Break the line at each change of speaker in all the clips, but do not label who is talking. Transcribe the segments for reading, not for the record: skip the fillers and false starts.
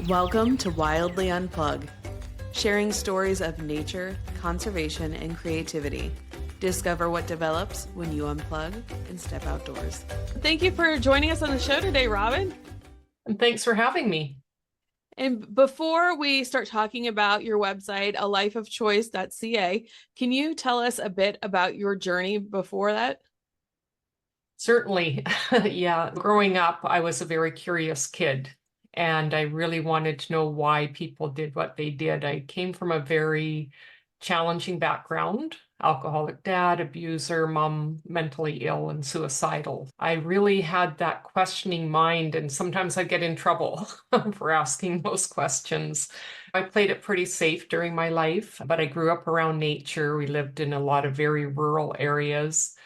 Welcome to Wildly Unplug, sharing stories of nature, conservation, and creativity. Discover what develops when you unplug and step outdoors. Thank you for joining us on the show today, Robyn.
And thanks for having me.
And before we start talking about your website, alifeofchoice.ca, can you tell us a bit about your journey before that?
Certainly. Yeah. Growing up, I was a very curious kid, and I really wanted to know why people did what they did. I came from a very challenging background, alcoholic dad, abuser, mom, mentally ill and suicidal. I really had that questioning mind, and sometimes I get in trouble for asking those questions. I played it pretty safe during my life, but I grew up around nature. We lived in a lot of very rural areas.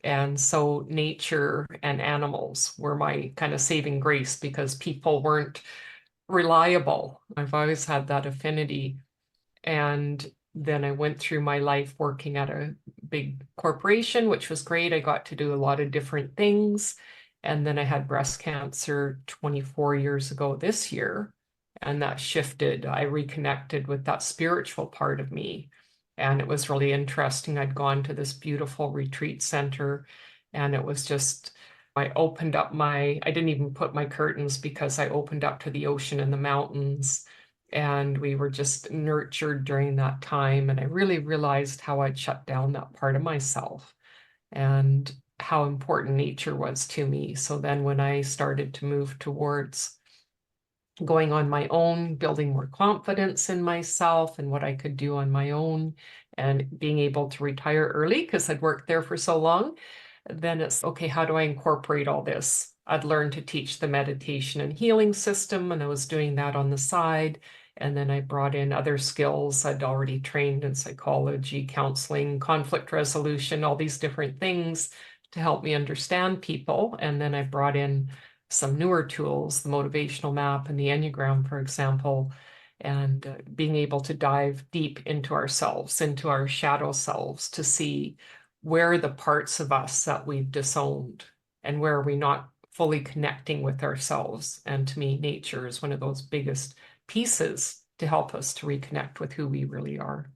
And so nature and animals were my kind of saving grace because people weren't reliable. I've always had that affinity. And then I went through my life working at a big corporation, which was great. I got to do a lot of different things. And then I had breast cancer 24 years ago this year. And that shifted. I reconnected with that spiritual part of me. And it was really interesting. I'd gone to this beautiful retreat center, and it was just, I didn't even put my curtains because I opened up to the ocean and the mountains. And we were just nurtured during that time. And I really realized how I'd shut down that part of myself and how important nature was to me. So then when I started to move towards going on my own, building more confidence in myself and what I could do on my own, and being able to retire early because I'd worked there for so long, then it's okay, how do I incorporate all this? I'd learned to teach the meditation and healing system, and I was doing that on the side. And then I brought in other skills. I'd already trained in psychology, counseling, conflict resolution, all these different things to help me understand people. And then I brought in some newer tools, the motivational map and the Enneagram, for example, and being able to dive deep into ourselves, into our shadow selves, to see where are the parts of us that we've disowned and where are we not fully connecting with ourselves. And to me, nature is one of those biggest pieces to help us to reconnect with who we really are.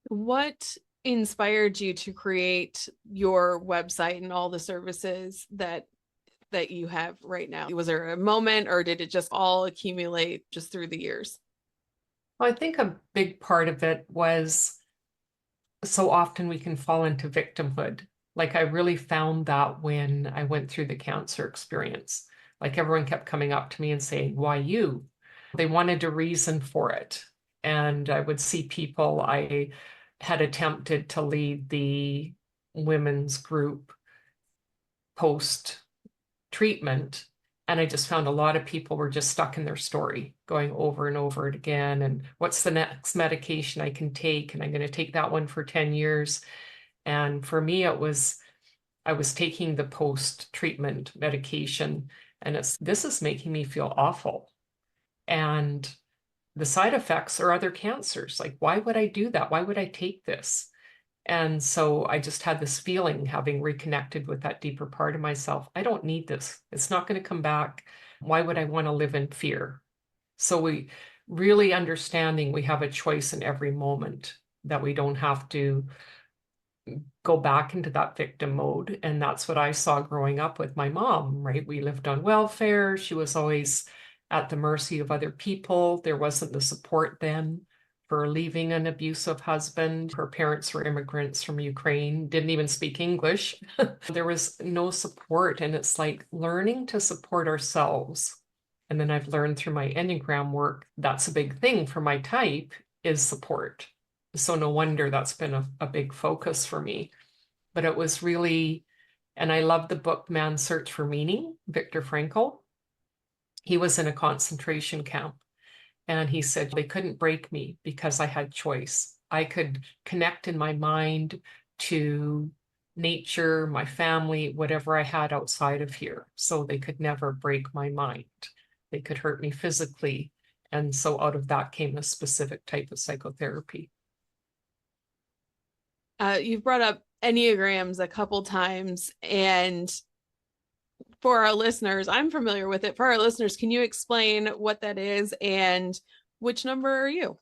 What inspired you to create your website and all the services that you have right now? Was there a moment, or did it just all accumulate just through the years?
Well, I think a big part of it was so often we can fall into victimhood. Like I really found that when I went through the cancer experience, like everyone kept coming up to me and saying, why you? They wanted a reason for it. And I would see people, I had attempted to lead the women's group post treatment. And I just found a lot of people were just stuck in their story, going over and over it again. And what's the next medication I can take? And I'm going to take that one for 10 years. And for me, I was taking the post-treatment medication, and this is making me feel awful. And the side effects are other cancers. Like, why would I do that? Why would I take this? And so I just had this feeling, having reconnected with that deeper part of myself, I don't need this. It's not going to come back. Why would I want to live in fear? So we really understanding we have a choice in every moment, that we don't have to go back into that victim mode. And that's what I saw growing up with my mom, right? We lived on welfare. She was always at the mercy of other people. There wasn't the support then for leaving an abusive husband. Her parents were immigrants from Ukraine, didn't even speak English. There was no support. And it's like learning to support ourselves. And then I've learned through my Enneagram work, that's a big thing for my type, is support. So no wonder that's been a big focus for me. But it was really, and I love the book Man's Search for Meaning, Viktor Frankl. He was in a concentration camp, and he said they couldn't break me because I had choice. I could connect in my mind to nature, my family, whatever I had outside of here. So they could never break my mind. They could hurt me physically. And so out of that came a specific type of psychotherapy.
You've brought up Enneagrams a couple times, and For our listeners, I'm familiar with it. For our listeners, can you explain what that is and which number are you?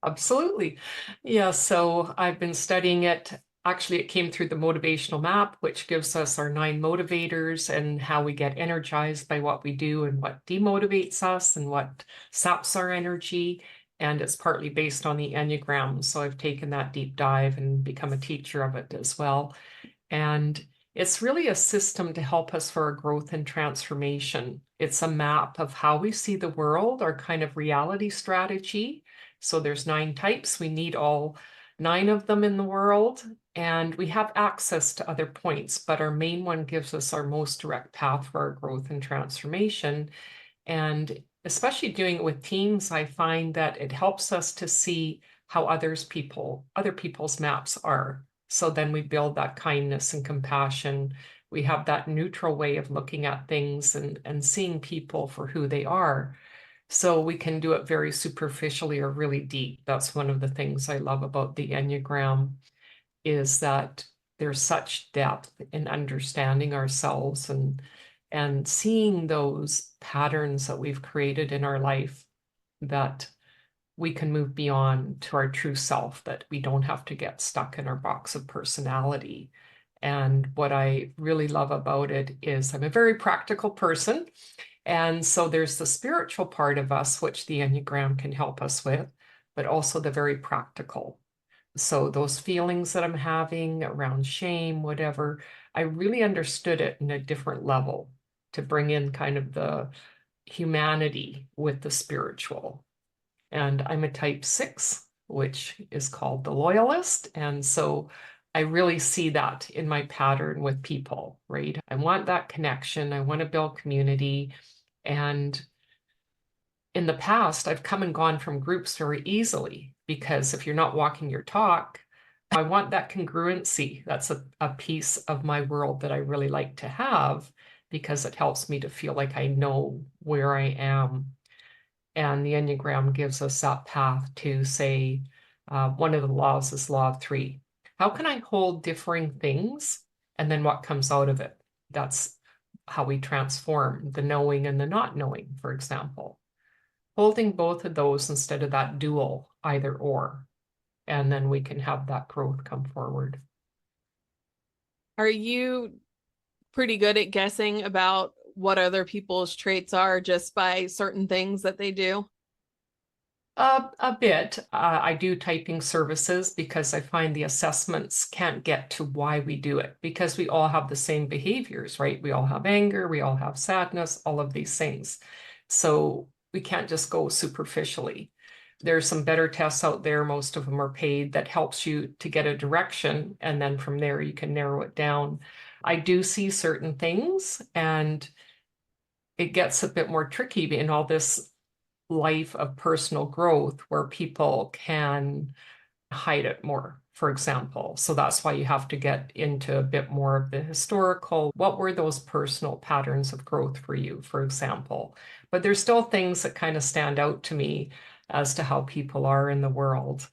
Absolutely. Yeah, so I've been studying it. Actually, it came through the motivational map, which gives us our 9 motivators and how we get energized by what we do and what demotivates us and what saps our energy. And it's partly based on the Enneagram. So I've taken that deep dive and become a teacher of it as well. And it's really a system to help us for our growth and transformation. It's a map of how we see the world, our kind of reality strategy. So there's 9 types. We need all 9 of them in the world, and we have access to other points, but our main one gives us our most direct path for our growth and transformation. And especially doing it with teams, I find that it helps us to see how other people's maps are. So then we build that kindness and compassion. We have that neutral way of looking at things and seeing people for who they are. So we can do it very superficially or really deep. That's one of the things I love about the Enneagram, is that there's such depth in understanding ourselves and seeing those patterns that we've created in our life, that we can move beyond to our true self, that we don't have to get stuck in our box of personality. And what I really love about it is I'm a very practical person. And so there's the spiritual part of us, which the Enneagram can help us with, but also the very practical. So those feelings that I'm having around shame, whatever, I really understood it in a different level to bring in kind of the humanity with the spiritual. And I'm a type 6, which is called the loyalist. And so I really see that in my pattern with people, right? I want that connection. I want to build community. And in the past, I've come and gone from groups very easily, because if you're not walking your talk, I want that congruency. That's a piece of my world that I really like to have, because it helps me to feel like I know where I am. And the Enneagram gives us that path to say, one of the laws is law of 3. How can I hold differing things? And then what comes out of it? That's how we transform the knowing and the not knowing, for example. Holding both of those instead of that dual either or. And then we can have that growth come forward.
Are you pretty good at guessing about what other people's traits are just by certain things that they do?
A bit. I do typing services because I find the assessments can't get to why we do it, because we all have the same behaviors, right? We all have anger, we all have sadness, all of these things. So we can't just go superficially. There's some better tests out there. Most of them are paid, that helps you to get a direction. And then from there, you can narrow it down. I do see certain things, and it gets a bit more tricky in all this life of personal growth, where people can hide it more, for example. So that's why you have to get into a bit more of the historical. What were those personal patterns of growth for you, for example? But there's still things that kind of stand out to me as to how people are in the world.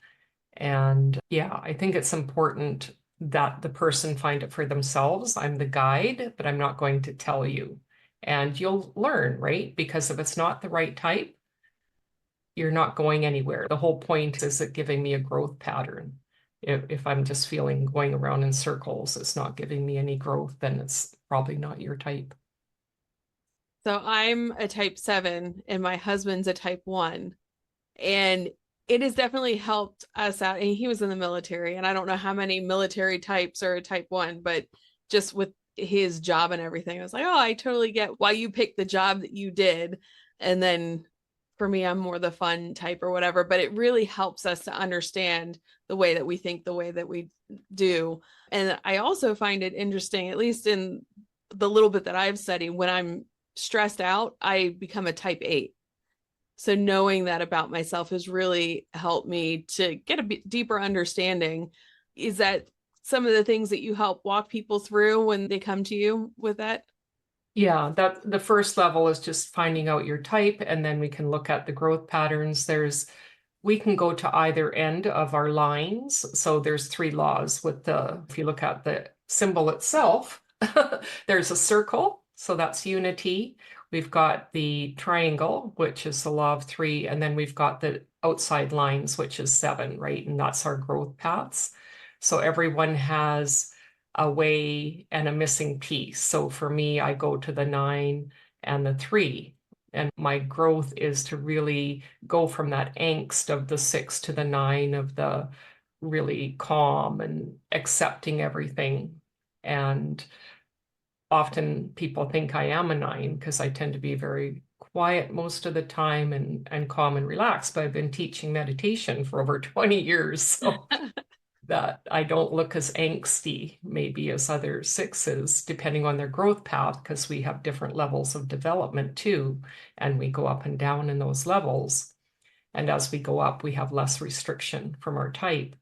And yeah, I think it's important that the person find it for themselves. I'm the guide, but I'm not going to tell you. And you'll learn, right? Because if it's not the right type, you're not going anywhere. The whole point is it giving me a growth pattern. If I'm just feeling going around in circles, it's not giving me any growth, then it's probably not your type.
So I'm a type 7 and my husband's a type 1. And it has definitely helped us out. And he was in the military, and I don't know how many military types are a type 1, but just with his job and everything, I was like, oh, I totally get why you picked the job that you did. And then for me, I'm more the fun type or whatever, but it really helps us to understand the way that we think, the way that we do. And I also find it interesting, at least in the little bit that I've studied, when I'm stressed out, I become a type 8. So knowing that about myself has really helped me to get a deeper understanding. Is that some of the things that you help walk people through when they come to you with that?
Yeah, that the first level is just finding out your type, and then we can look at the growth patterns. We can go to either end of our lines. So there's 3 laws with if you look at the symbol itself, There's a circle, so that's unity. We've got the triangle, which is the law of three, and then we've got the outside lines, which is seven, right? And that's our growth paths. So everyone has a way and a missing piece. So for me, I go to the 9 and the 3. And my growth is to really go from that angst of the 6 to the 9 of the really calm and accepting everything. And often people think I am a 9 because I tend to be very quiet most of the time and calm and relaxed. But I've been teaching meditation for over 20 years, so that I don't look as angsty maybe as other 6s, depending on their growth path, because we have different levels of development too, and we go up and down in those levels. And as we go up, we have less restriction from our type.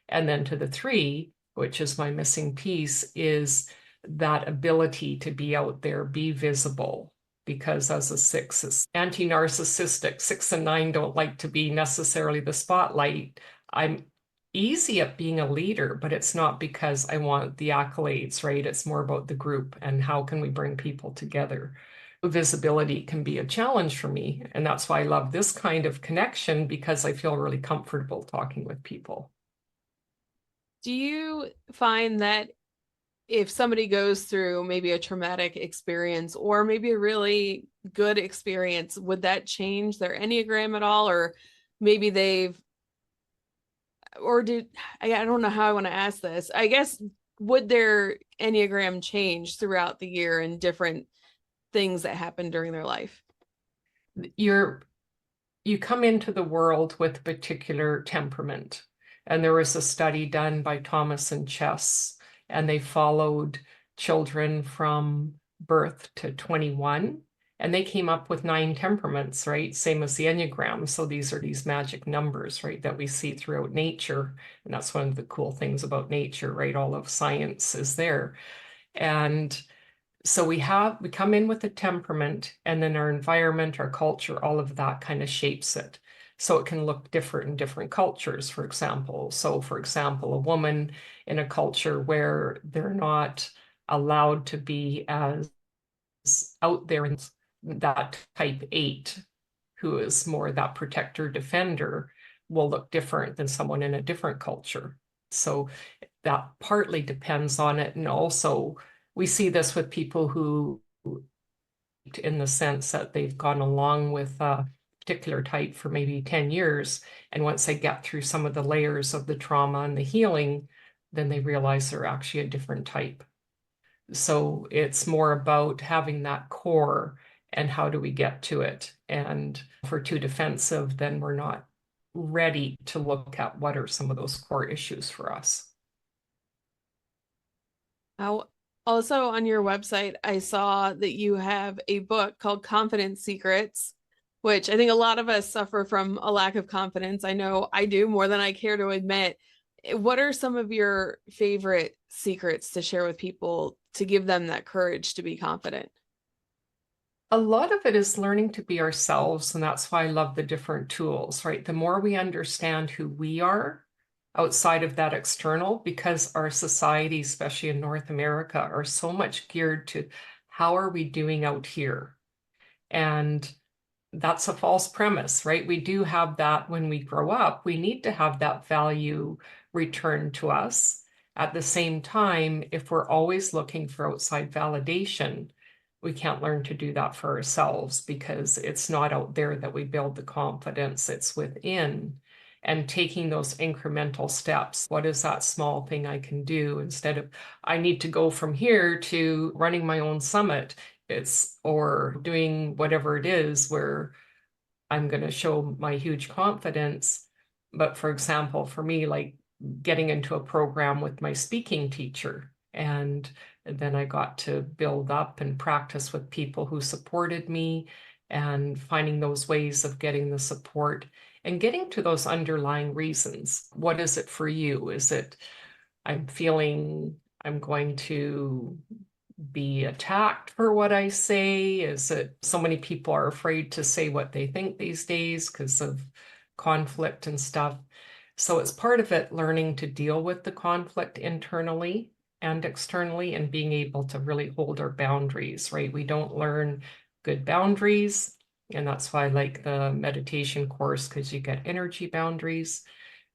And then to the 3, which is my missing piece, is that ability to be out there, be visible. Because as a 6 is anti-narcissistic, 6 and 9 don't like to be necessarily the spotlight. I'm easy at being a leader, but it's not because I want the accolades, right? It's more about the group and how can we bring people together. Visibility can be a challenge for me, and that's why I love this kind of connection, because I feel really comfortable talking with people.
Do you find that if somebody goes through maybe a traumatic experience or maybe a really good experience, would that change their Enneagram at all? Or maybe I don't know how I want to ask this. I guess, would their Enneagram change throughout the year and different things that happen during their life?
You come into the world with a particular temperament. And there was a study done by Thomas and Chess, and they followed children from birth to 21, and they came up with 9 temperaments, right? Same as the Enneagram. So these are these magic numbers, right, that we see throughout nature. And that's one of the cool things about nature, right? All of science is there. And so we come in with a temperament, and then our environment, our culture, all of that kind of shapes it. So it can look different in different cultures, for example. So for example, a woman in a culture where they're not allowed to be as out there in that type 8, who is more that protector defender, will look different than someone in a different culture. So that partly depends on it. And also we see this with people who, in the sense that they've gone along with a particular type for maybe 10 years. And once they get through some of the layers of the trauma and the healing, then they realize they're actually a different type. So it's more about having that core and how do we get to it. And if we're too defensive, then we're not ready to look at what are some of those core issues for us.
Also on your website, I saw that you have a book called Confidence Secrets, which I think a lot of us suffer from a lack of confidence. I know I do more than I care to admit. What are some of your favorite secrets to share with people to give them that courage to be confident?
A lot of it is learning to be ourselves, and that's why I love the different tools, right? The more we understand who we are outside of that external, because our society, especially in North America, are so much geared to how are we doing out here? And that's a false premise, right? We do have that when we grow up. We need to have that value returned to us. At the same time, if we're always looking for outside validation, we can't learn to do that for ourselves, because it's not out there that we build the confidence, it's within. And taking those incremental steps. What is that small thing I can do, instead of I need to go from here to running my own summit? Or doing whatever it is where I'm going to show my huge confidence. But for example, for me, like getting into a program with my speaking teacher, and then I got to build up and practice with people who supported me, and finding those ways of getting the support and getting to those underlying reasons. What is it for you? Is it I'm feeling I'm going to be attacked for what I say? Is it so many people are afraid to say what they think these days because of conflict and stuff? So it's part of it learning to deal with the conflict internally and externally, and being able to really hold our boundaries, right? We don't learn good boundaries. And that's why I like the meditation course, because you get energy boundaries.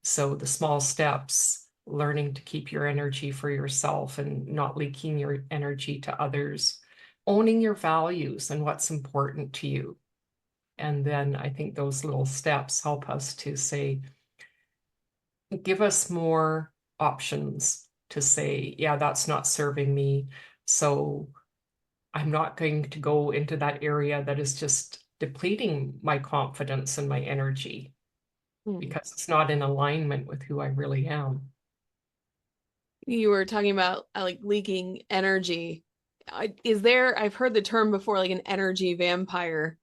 So the small steps, learning to keep your energy for yourself and not leaking your energy to others, owning your values and what's important to you. And then I think those little steps help us to say, give us more options to say, yeah, that's not serving me. So I'm not going to go into that area that is just depleting my confidence and my energy because it's not in alignment with who I really am.
You were talking about like leaking energy. Is there, I've heard the term before, like an energy vampire.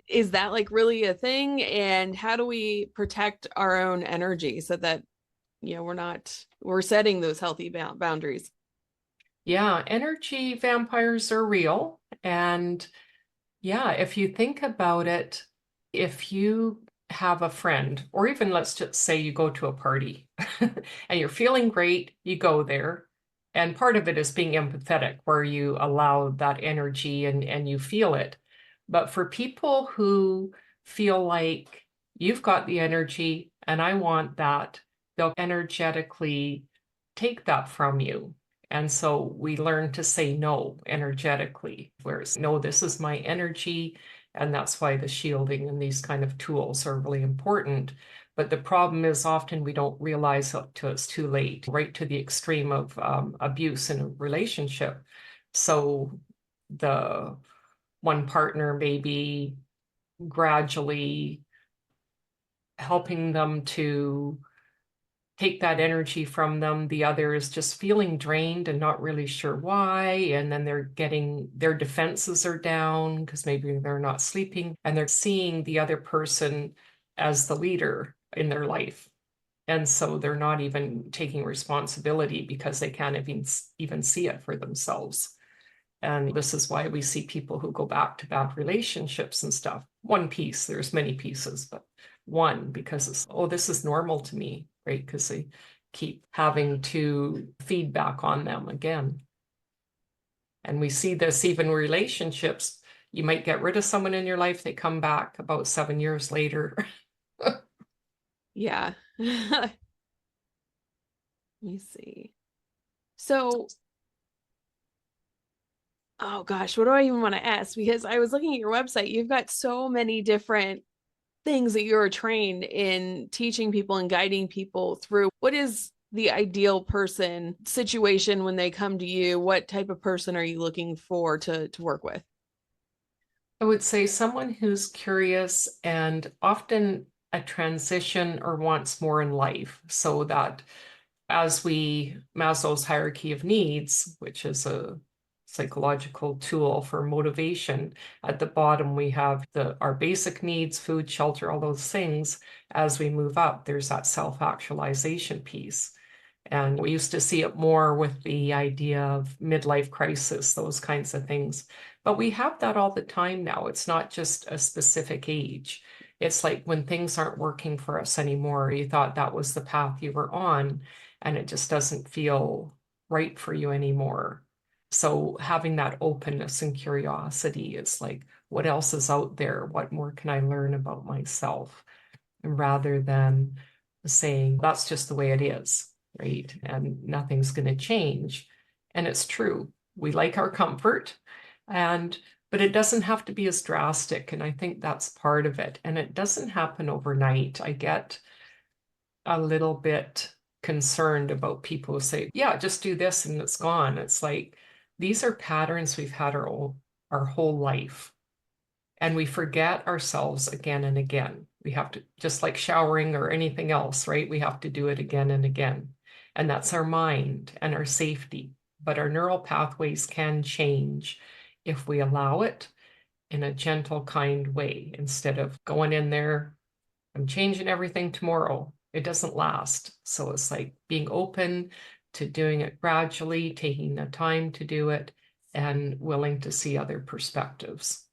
Is that like really a thing? And how do we protect our own energy so that, we're setting those healthy boundaries?
Yeah, energy vampires are real. And yeah, if you think about it, if you have a friend, or even let's just say you go to a party and you're feeling great, you go there. And part of it is being empathetic, where you allow that energy and you feel it. But for people who feel like you've got the energy and I want that, they'll energetically take that from you. And so we learn to say no energetically, whereas no, this is my energy. And that's why the shielding and these kind of tools are really important. But the problem is often we don't realize it till it's too late, right to the extreme of abuse in a relationship. So the one partner maybe gradually helping them to take that energy from them. The other is just feeling drained and not really sure why. And then they're getting, their defenses are down because maybe they're not sleeping and they're seeing the other person as the leader in their life. And so they're not even taking responsibility because they can't even see it for themselves. And this is why we see people who go back to bad relationships and stuff. One piece, there's many pieces, but one, because it's, oh, this is normal to me, right? Because they keep having to feed back on them again. And we see this even in relationships. You might get rid of someone in your life, they come back about 7 years later.
Yeah. Let me see. So, oh gosh, what do I even want to ask? Because I was looking at your website, you've got so many different things that you're trained in teaching people and guiding people through. What is the ideal person situation when they come to you? What type of person are you looking for to work with?
I would say someone who's curious and often a transition or wants more in life, so that as we Maslow's hierarchy of needs, which is a psychological tool for motivation, at the bottom we have our basic needs, food, shelter, all those things. As we move up, there's that self-actualization piece. And we used to see it more with the idea of midlife crisis, those kinds of things. But we have that all the time now. It's not just a specific age. It's like when things aren't working for us anymore, you thought that was the path you were on, and it just doesn't feel right for you anymore. So having that openness and curiosity is like, what else is out there? What more can I learn about myself? Rather than saying, that's just the way it is, right? And nothing's going to change. And it's true. We like our comfort, but it doesn't have to be as drastic. And I think that's part of it. And it doesn't happen overnight. I get a little bit concerned about people who say, yeah, just do this and it's gone. It's like, these are patterns we've had our whole life. And we forget ourselves again and again. We have to, just like showering or anything else, right? We have to do it again and again. And that's our mind and our safety. But our neural pathways can change if we allow it in a gentle, kind way instead of going in there, I'm changing everything tomorrow. It doesn't last. So it's like being open to doing it gradually, taking the time to do it, and willing to see other perspectives.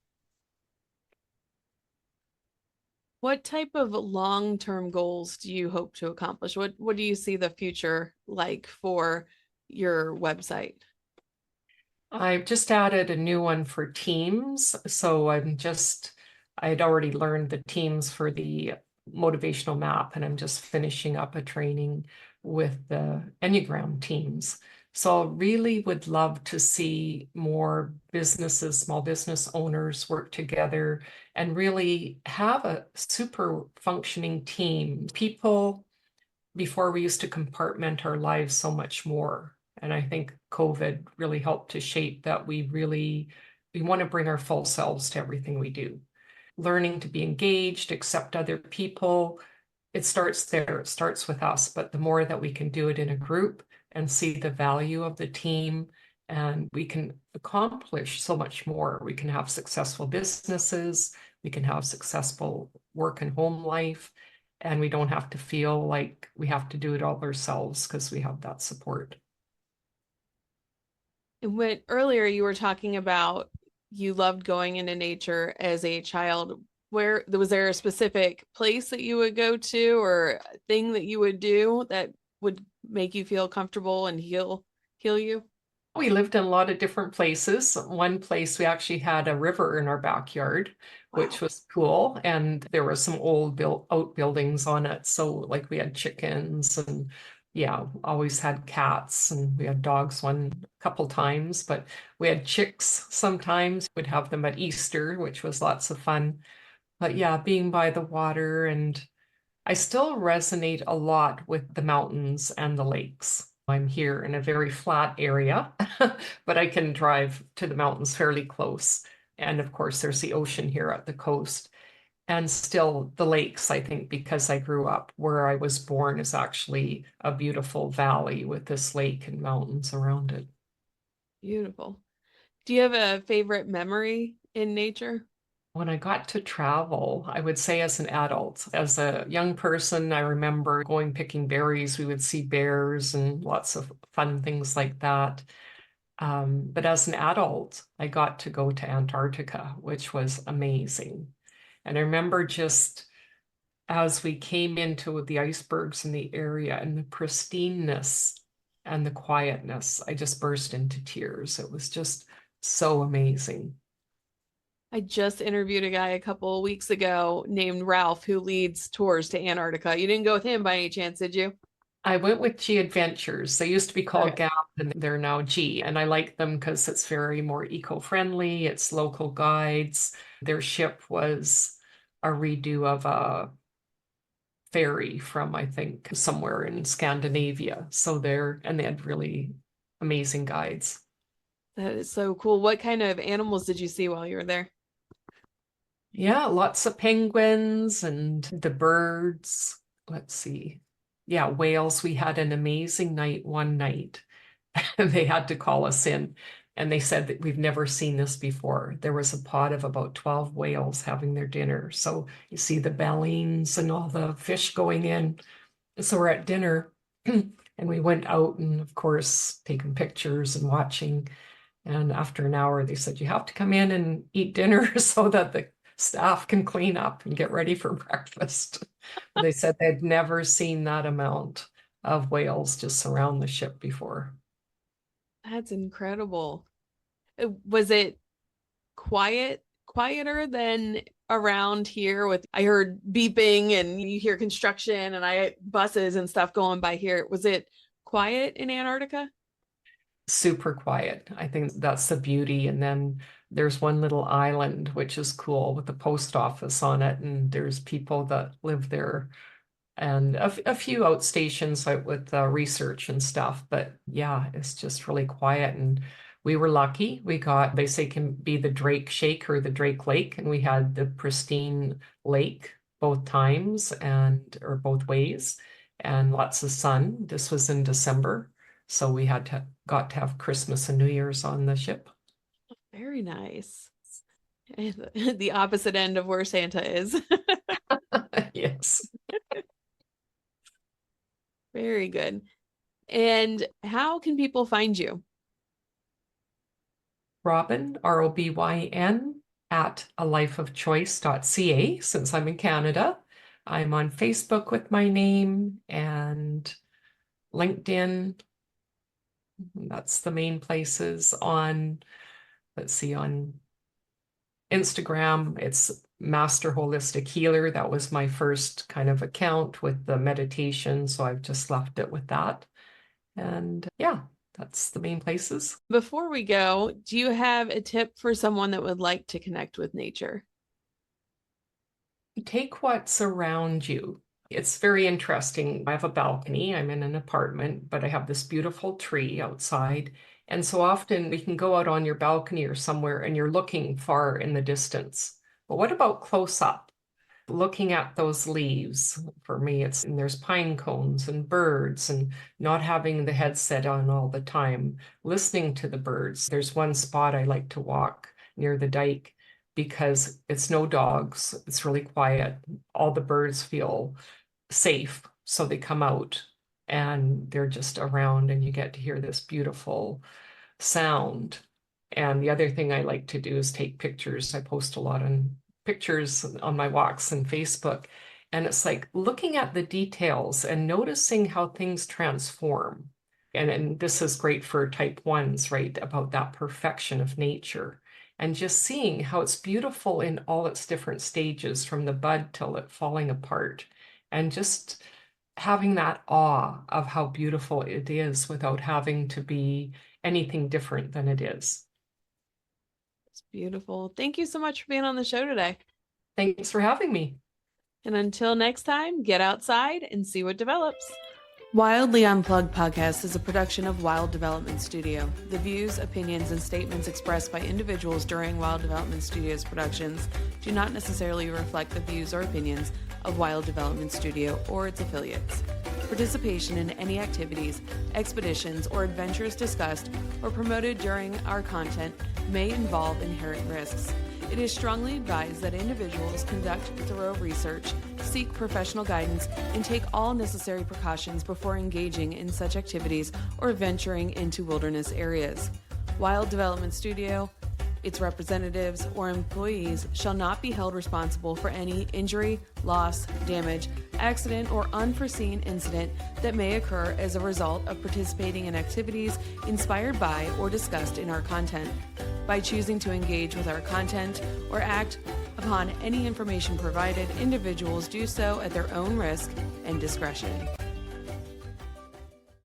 What type of long-term goals do you hope to accomplish? What do you see the future like for your website?
I've just added a new one for teams. So I'd already learned the teams for the motivational map, and I'm just finishing up a training with the Enneagram teams. So really would love to see more businesses, small business owners work together and really have a super functioning team. People, before we used to compartment our lives so much more. And I think COVID really helped to shape that we want to bring our full selves to everything we do. Learning to be engaged, accept other people, it starts there, it starts with us. But the more that we can do it in a group and see the value of the team, and we can accomplish so much more. We can have successful businesses, we can have successful work and home life, and we don't have to feel like we have to do it all ourselves because we have that support.
And when earlier you were talking about you loved going into nature as a child, where was there a specific place that you would go to or a thing that you would do that would make you feel comfortable and heal you?
We lived in a lot of different places. One place we actually had a river in our backyard, which
Wow.
was cool. And there were some old outbuildings on it. So like we had chickens and yeah, always had cats, and we had dogs one couple times, but we had chicks sometimes. We'd have them at Easter, which was lots of fun. But yeah, being by the water, and I still resonate a lot with the mountains and the lakes. I'm here in a very flat area, but I can drive to the mountains fairly close. And of course, there's the ocean here at the coast. And still, the lakes, I think, because I grew up where I was born, is actually a beautiful valley with this lake and mountains around it.
Beautiful. Do you have a favorite memory in nature?
When I got to travel, I would say as an adult, as a young person, I remember going picking berries. We would see bears and lots of fun things like that. But as an adult, I got to go to Antarctica, which was amazing. And I remember just as we came into the icebergs in the area and the pristineness and the quietness, I just burst into tears. It was just so amazing.
I just interviewed a guy a couple of weeks ago named Ralph who leads tours to Antarctica. You didn't go with him by any chance, did you?
I went with G Adventures. They used to be called
Okay.
Gap, and they're now G. And I like them because it's very more eco-friendly. It's local guides. Their ship was a redo of a ferry from, I think, somewhere in Scandinavia. And they had really amazing guides.
That is so cool. What kind of animals did you see while you were there?
Yeah, lots of penguins and the birds. Let's see. Yeah, whales. We had an amazing night one night. And they had to call us in. And they said that we've never seen this before. There was a pod of about 12 whales having their dinner. So you see the baleines and all the fish going in. So we're at dinner and we went out and, of course, taking pictures and watching. And after an hour, they said, you have to come in and eat dinner so that the staff can clean up and get ready for breakfast. They said they'd never seen that amount of whales just surround the ship before.
That's incredible. Was it quieter than around here with I heard beeping and you hear construction and I buses and stuff going by here. Was it quiet in Antarctica?
Super quiet. I think that's the beauty. And then there's one little island, which is cool with the post office on it. And there's people that live there and a few outstations out with research and stuff. But yeah, it's just really quiet. And we were lucky. They say can be the Drake Shake or the Drake Lake. And we had the pristine lake both times or both ways, and lots of sun. This was in December. So we got to have Christmas and New Year's on the ship.
Very nice. The opposite end of where Santa is.
Yes.
Very good. And how can people find you?
Robyn, Robyn, at alifeofchoice.ca, since I'm in Canada. I'm on Facebook with my name and LinkedIn. And that's the main places on, let's see, on Instagram, it's Master Holistic Healer. That was my first kind of account with the meditation. So I've just left it with that. And yeah, that's the main places.
Before we go, do you have a tip for someone that would like to connect with nature?
Take what's around you. It's very interesting. I have a balcony. I'm in an apartment, but I have this beautiful tree outside. And so often we can go out on your balcony or somewhere and you're looking far in the distance. But what about close up? Looking at those leaves, for me, and there's pine cones and birds, and not having the headset on all the time, listening to the birds. There's one spot I like to walk near the dike because it's no dogs, it's really quiet. All the birds feel safe, so they come out and they're just around, and you get to hear this beautiful sound. And the other thing I like to do is take pictures. I post a lot on pictures on my walks and Facebook. And it's like looking at the details and noticing how things transform. And this is great for type ones, right? About that perfection of nature. And just seeing how it's beautiful in all its different stages, from the bud till it falling apart. And just having that awe of how beautiful it is without having to be anything different than it is.
It's beautiful. Thank you so much for being on the show today.
Thanks for having me.
And until next time, get outside and see what develops. Wildly Unplugged podcast is a production of Wild Development Studio. The views, opinions, and statements expressed by individuals during Wild Development Studio's productions do not necessarily reflect the views or opinions of Wild Development Studio or its affiliates. Participation in any activities, expeditions, or adventures discussed or promoted during our content may involve inherent risks. It is strongly advised that individuals conduct thorough research, seek professional guidance, and take all necessary precautions before engaging in such activities or venturing into wilderness areas. Wild Development Studio, its representatives, or employees shall not be held responsible for any injury, loss, damage, accident, or unforeseen incident that may occur as a result of participating in activities inspired by or discussed in our content. By choosing to engage with our content or act upon any information provided, individuals do so at their own risk and discretion.